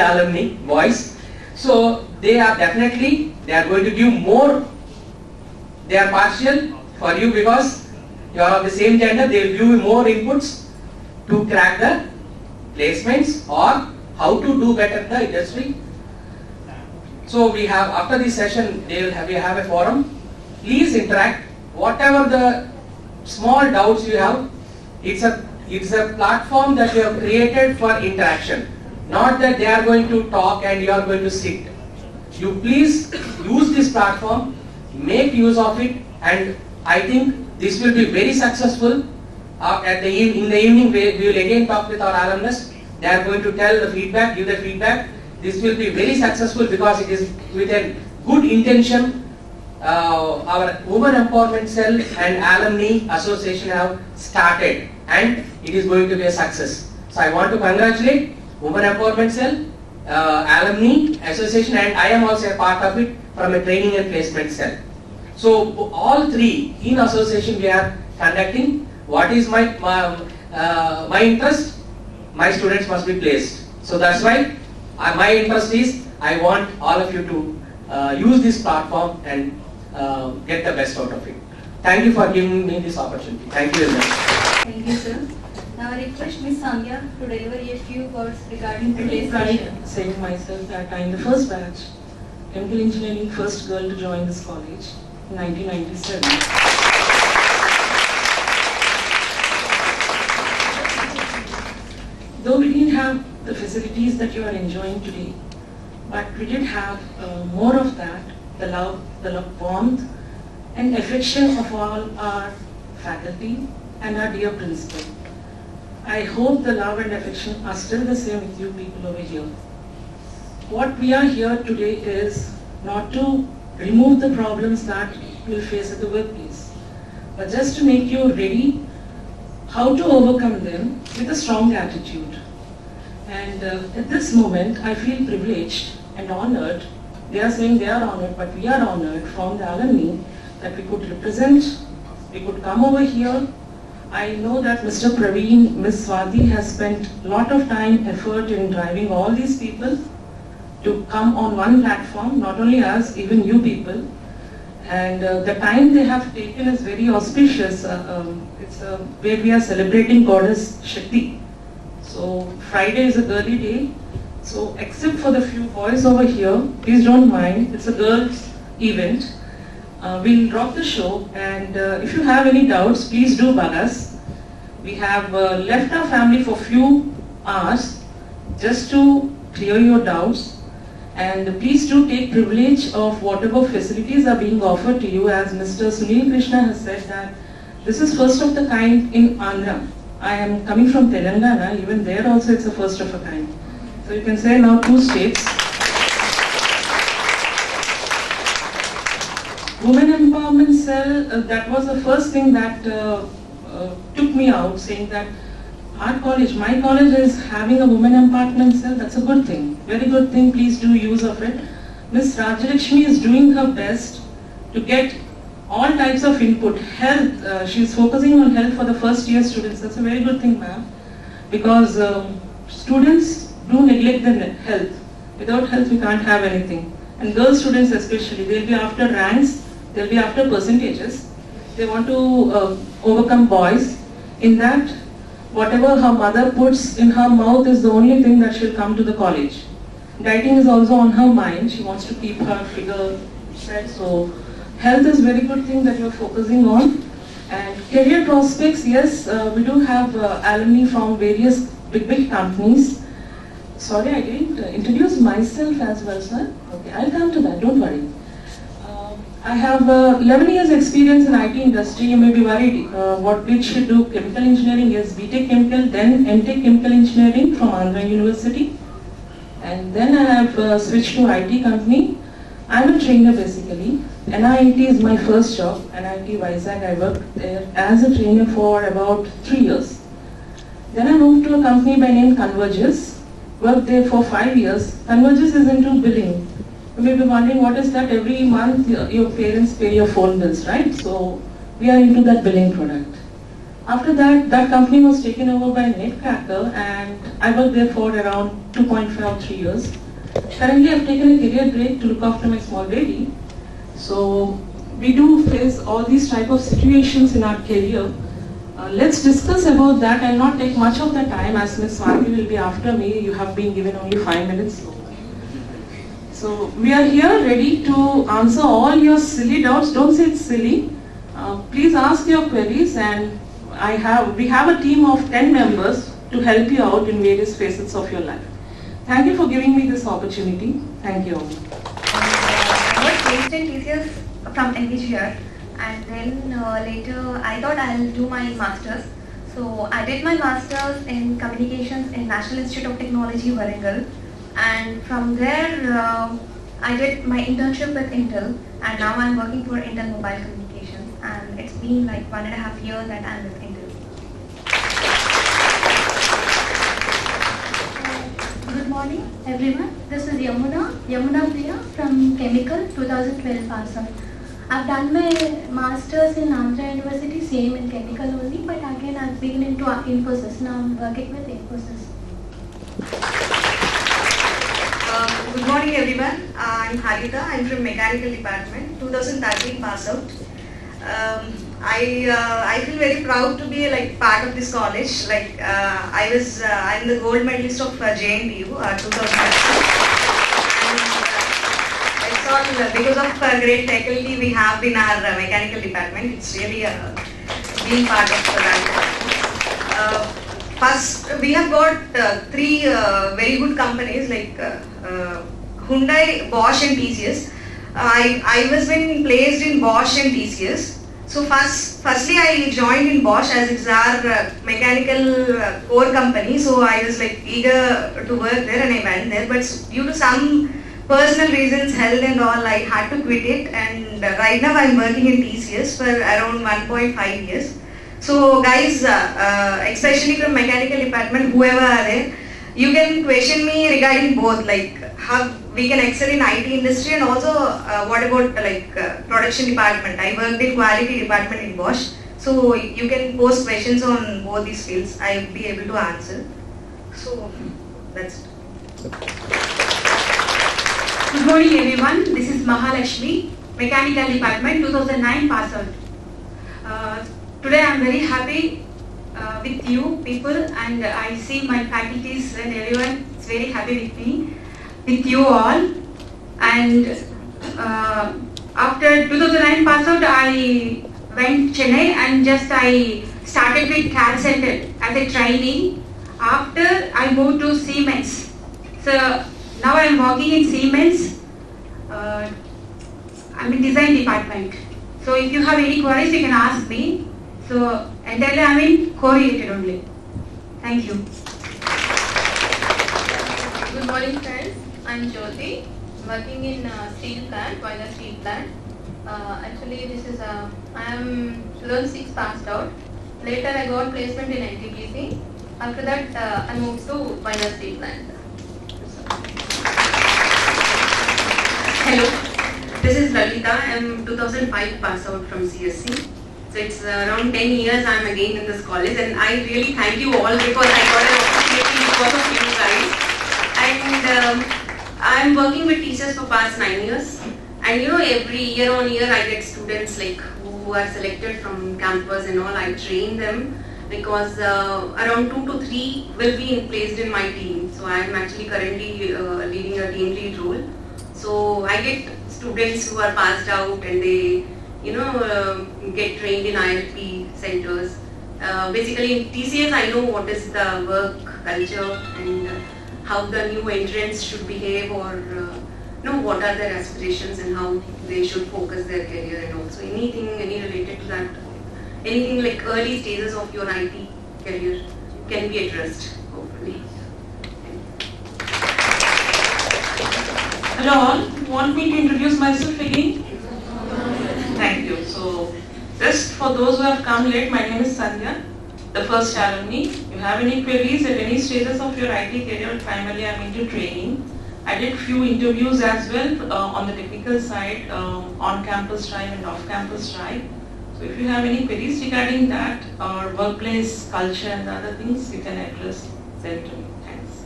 alumni voice. So they are definitely, they are going to give more, they are partial for you because you are of the same gender. They will give you more inputs to crack the placements or how to do better in the industry. So we have, after this session, we have a forum. Please interact. Whatever the small doubts you have, it's a platform that you have created for interaction. Not that they are going to talk and you are going to sit. You please use this platform, make use of it, and I think this will be very successful. In the evening, we will again talk with our alumnus. They are going to tell the feedback, give the feedback. This will be very successful because it is with a good intention. Our Women Empowerment Cell and Alumni Association have started, and it is going to be a success. So I want to congratulate Women Empowerment Cell, Alumni Association, and I am also a part of it from a training and placement cell. So all three in association we are conducting. What is my interest? My students must be placed. So that's why my interest is I want all of you to use this platform and get the best out of it. Thank you for giving me this opportunity. Thank you very much. Thank you, sir. Now I request Ms. Sandhya to deliver a few words regarding today's I session. saying myself that I am the first batch, chemical engineering first girl to join this college in 1997. Though we didn't have the facilities that you are enjoying today, but we did have more of that, the love, warmth and affection of all our faculty and our dear principal. I hope the love and affection are still the same with you people over here. What we are here today is not to remove the problems that you will face at the workplace, but just to make you ready how to overcome them with a strong attitude. And at this moment, I feel privileged and honored. They are saying they are honored, but we are honored from the alumni that we could represent, we could come over here. I know that Mr. Praveen, Ms. Swati has spent a lot of time, effort in driving all these people to come on one platform, not only us, even you people. And the time they have taken is very auspicious. It's where we are celebrating Goddess Shakti. So Friday is a girly day. So except for the few boys over here, please don't mind, it's a girls' event. We'll drop the show, and if you have any doubts, please do bug us. We have left our family for few hours just to clear your doubts, and please do take privilege of whatever facilities are being offered to you. As Mr. Sunil Krishna has said that this is first of the kind in Andhra. I am coming from Telangana, even there also it's a first of a kind. So you can say now 2 states. Women Empowerment Cell, that was the first thing that took me out, saying that our college, my college is having a Women Empowerment Cell. That's a good thing, very good thing, please do use of it. Ms. Rajalakshmi is doing her best to get all types of input. Health, she is focusing on health for the first year students. That's a very good thing, ma'am, because students do neglect their health. Without health we can't have anything. And girl students especially, they'll be after ranks, they'll be after percentages. They want to overcome boys. In that, whatever her mother puts in her mouth is the only thing that she'll come to the college. Dieting is also on her mind. She wants to keep her figure set. So health is very good thing that you're focusing on. And career prospects, yes, we do have alumni from various big companies. Sorry, I didn't introduce myself as well, sir. Okay, I'll come to that, don't worry. I have 11 years experience in IT industry. You may be worried, what did she do? Chemical engineering is BTech Chemical, then MTech Chemical Engineering from Andhra University. And then I have switched to IT company. I'm a trainer basically. NIT is my first job, NIT Vizag. I worked there as a trainer for about 3 years. Then I moved to a company by name Convergys. Worked there for 5 years. Convergys is into billing. You may be wondering what is that? Every month your parents pay your phone bills, right? So we are into that billing product. After that, that company was taken over by Netcracker, and I worked there for around 2.5 or 3 years. Currently, I've taken a career break to look after my small baby. So we do face all these type of situations in our career. Let's discuss about that. I'll not take much of the time as Ms. Swati will be after me. You have been given only 5 minutes. So we are here ready to answer all your silly doubts. Don't say it's silly. Please ask your queries, and we have a team of 10 members to help you out in various facets of your life. Thank you for giving me this opportunity. Thank you all. I was placed in TCS from NVGR, and then later I thought I'll do my masters. So I did my masters in communications in National Institute of Technology, Warangal, and from there I did my internship with Intel, and now I'm working for Intel Mobile Communications, and it's been like 1.5 years that I'm with Intel. Good morning everyone, this is Yamuna Priya from Chemical 2012 pass out. I've done my masters in Andhra University, same in chemical only, but again I've been into Infosys. Now I'm working with Infosys. Good morning everyone, I'm Harita, I'm from Mechanical Department, 2013 pass out. I feel very proud to be like part of this college. Like I'm the gold medalist of JNTU 2013. It's all because of great faculty we have in our mechanical department. It's really being part of that. First, we have got 3 very good companies like Hyundai, Bosch and TCS. I was been placed in Bosch and TCS. So firstly I joined in Bosch as it's our mechanical core company. So I was like eager to work there and I went there. But due to some personal reasons, health and all, I had to quit it. And right now I'm working in TCS for around 1.5 years. So guys, especially from mechanical department, whoever are there, you can question me regarding both, like how we can excel in IT industry and also what about like production department. I worked in quality department in Bosch. So you can post questions on both these fields. I will be able to answer. So that's it. Good morning everyone, this is Mahalakshmi, Mechanical Department 2009 pass out. Today I am very happy with you people, and I see my faculties and everyone is very happy with me, with you all. And after 2009 pass out I went Chennai and I started with CAD Center as a trainee. After I moved to Siemens. So now I am working in Siemens. I'm in design department. So if you have any queries, you can ask me. So entirely I'm in core-related only. Thank you. Good morning friends, I'm Jyoti, working in steel plant, boiler steel plant. Actually this is, I am 2006 passed out. Later I got placement in NTPC. After that I moved to boiler steel plant. Hello, this is Lalita. I am 2005 pass out from CSC. So it's around 10 years I am again in this college, and I really thank you all because I got an opportunity because of you guys. And I am working with teachers for past 9 years. And you know, every year on year I get students like who are selected from campus and all. I train them because around 2 to 3 will be placed in my team. So I am actually currently leading a team lead role. So I get students who are passed out and they, you know, get trained in ILP centers. Basically in TCS I know what is the work culture and how the new entrants should behave, or know what are their aspirations and how they should focus their career, and also anything related to that, anything like early stages of your IT career can be addressed hopefully. Hello all, want me to introduce myself again? Thank you. So, just for those who have come late, my name is Sandhya, the first alumni. If you have any queries at any stages of your IT career, primarily I am into training. I did few interviews as well on the technical side, on campus drive and off campus drive. So if you have any queries regarding that or workplace culture and other things, you can address them to me. Thanks.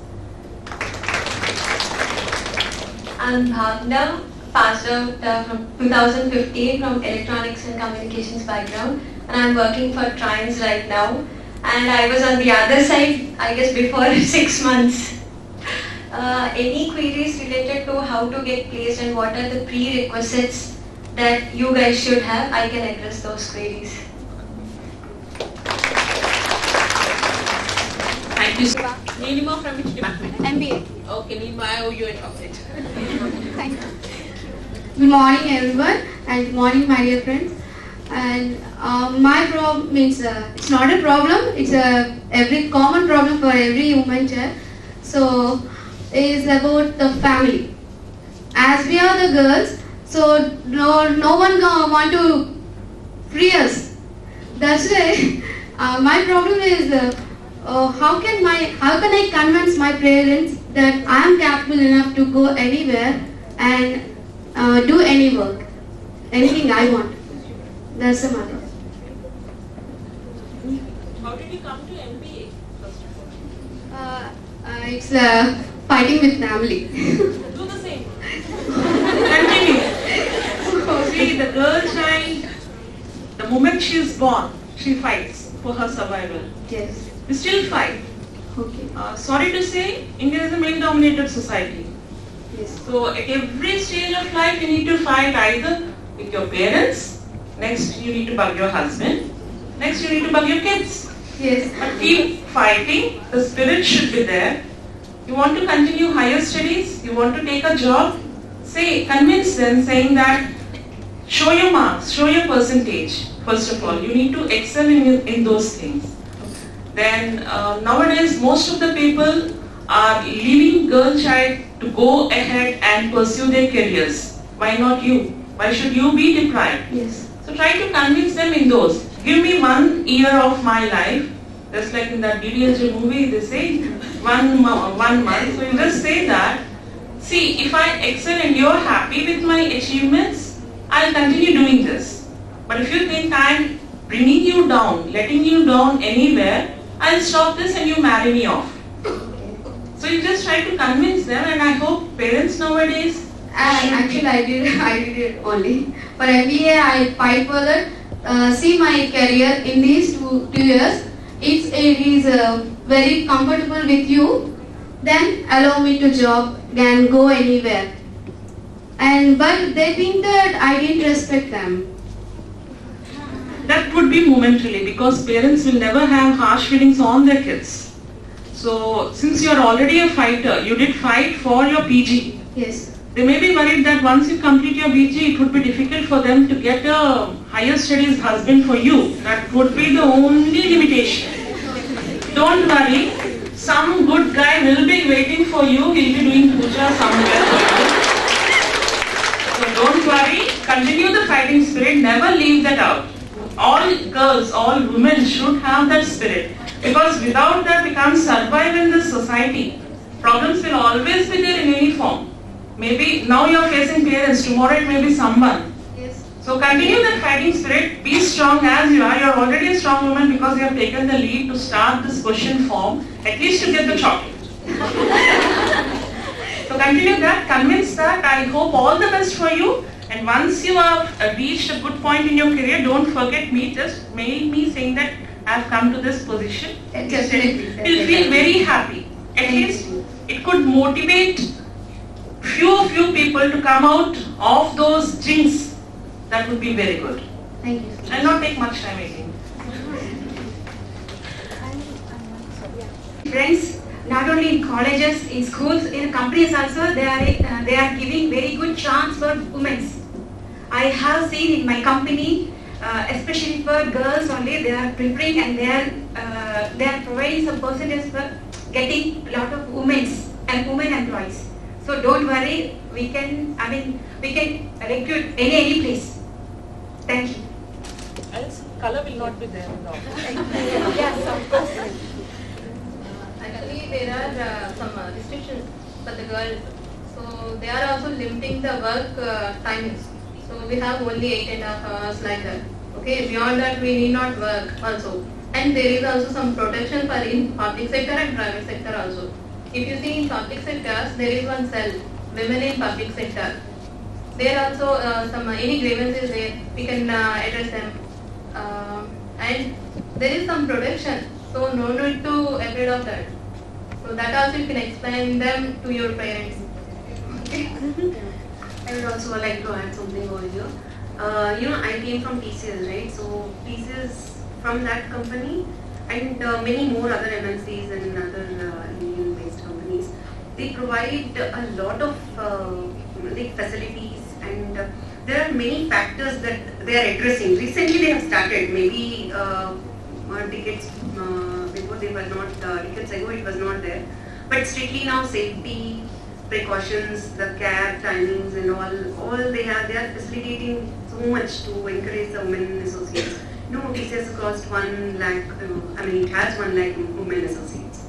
I'm Bhavna, passed out from 2015 from Electronics and Communications background, and I'm working for Trines right now. And I was on the other side, I guess, before 6 months. Any queries related to how to get placed and what are the prerequisites that you guys should have, I can address those queries. Thank you. Nilima from which department? MBA. Okay, Nilima, I owe you a chocolate. Thank you. Good morning, everyone, and good morning, my dear friends. And my problem means it's not a problem. It's a every common problem for every woman child. So is about the family. As we are the girls, so no one want to free us. That's why my problem is how can I convince my parents that I am capable enough to go anywhere and do any work, anything I want. That's the matter. How did you come to MBA, first of all? It's fighting with family. Do the same. Continue. See, the girl child, the moment she is born, she fights for her survival. Yes. We still fight. Okay. Sorry to say, India is a male-dominated society. Yes. So at every stage of life, you need to fight either with your parents, next you need to bug your husband, next you need to bug your kids. Yes. But keep fighting, the spirit should be there. You want to continue higher studies, you want to take a job, convince them saying that, show your marks, show your percentage. First of all, you need to excel in those things. Then nowadays, most of the people are leaving girl child to go ahead and pursue their careers. Why not you? Why should you be deprived? Yes. So try to convince them in those. Give me 1 year of my life. Just like in that DDLJ movie, they say 1 month. So you just say that, see, if I excel and you're happy with my achievements, I'll continue doing this. But if you think I'm bringing you down, letting you down anywhere, I'll stop this and you marry me off. So you just try to convince them, and I hope parents nowadays. Actually, I did it only. For MBA, I fight for that. See my career in these two years. It is very comfortable with you. Then allow me to job and go anywhere. But they think that I didn't respect them. That would be momentarily, because parents will never have harsh feelings on their kids. So since you are already a fighter, you did fight for your PG. Yes. They may be worried that once you complete your PG, it would be difficult for them to get a higher studies husband for you. That would be the only limitation. Don't worry, some good guy will be waiting for you. He'll be doing puja somewhere for you. So don't worry, continue the fighting spirit, never leave that out. All girls, all women should have that spirit, because without that we can't survive in this society. Problems will always be there in any form. Maybe now you are facing parents, tomorrow it may be someone. Yes. So continue that fighting spirit, be strong as you are. You are already a strong woman because you have taken the lead to start this question form, at least to get the chocolate. So continue that, convince that. I hope all the best for you. And once you have reached a good point in your career, don't forget me, just mail me saying that I have come to this position. Definitely. You'll feel very happy. At least it could motivate few people to come out of those jinx. That would be very good. Thank you. I'll not take much time again. Friends, not only in colleges, in schools, in companies also, they are giving very good chance for women. I have seen in my company, especially for girls only, they are preparing and they are providing some percentage for getting a lot of women employees. So don't worry, we can recruit any place. Thank you. Else color will not be there. No. Yes, of course. Actually, there are some restrictions for the girls. So they are also limiting the work timings. So we have only 8.5 hours like that. Okay, beyond that we need not work also. And there is also some protection for in public sector and private sector also. If you see in public sectors, there is one cell, women in public sector. There also some any grievances there, we can address them. And there is some protection, so no need to afraid of that. So that also you can explain them to your parents. Okay. I would also like to add something over here. I came from TCS, right? So TCS, from that company and many more other MNCs and other Indian-based companies, they provide a lot of facilities, and there are many factors that they are addressing. Recently they have started, maybe decades before they were not, decades ago it was not there. But strictly now safety, precautions, the care timings and all they are facilitating so much to encourage the women associates. TCS cost 1 lakh, it has 1 lakh women associates.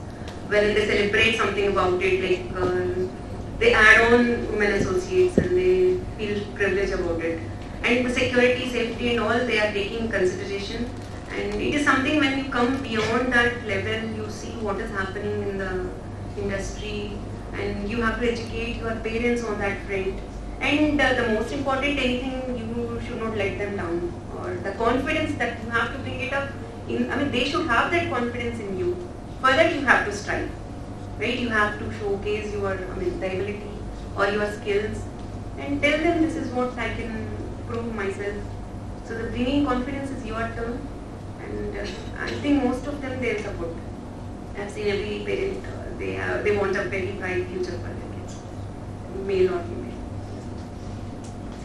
When they celebrate something about it, like they add on women associates and they feel privileged about it. And the security, safety and all they are taking consideration. And it is something when you come beyond that level, you see what is happening in the industry, and you have to educate your parents on that front. And the most important, anything, you should not let them down. Or the confidence that you have to bring it up in, they should have that confidence in you. For that you have to strive, right? You have to showcase your, the ability or your skills and tell them this is what I can prove myself. So the bringing confidence is your turn, and I think most of them they support. I've seen every parent, they want a very bright future for their kids, male or female.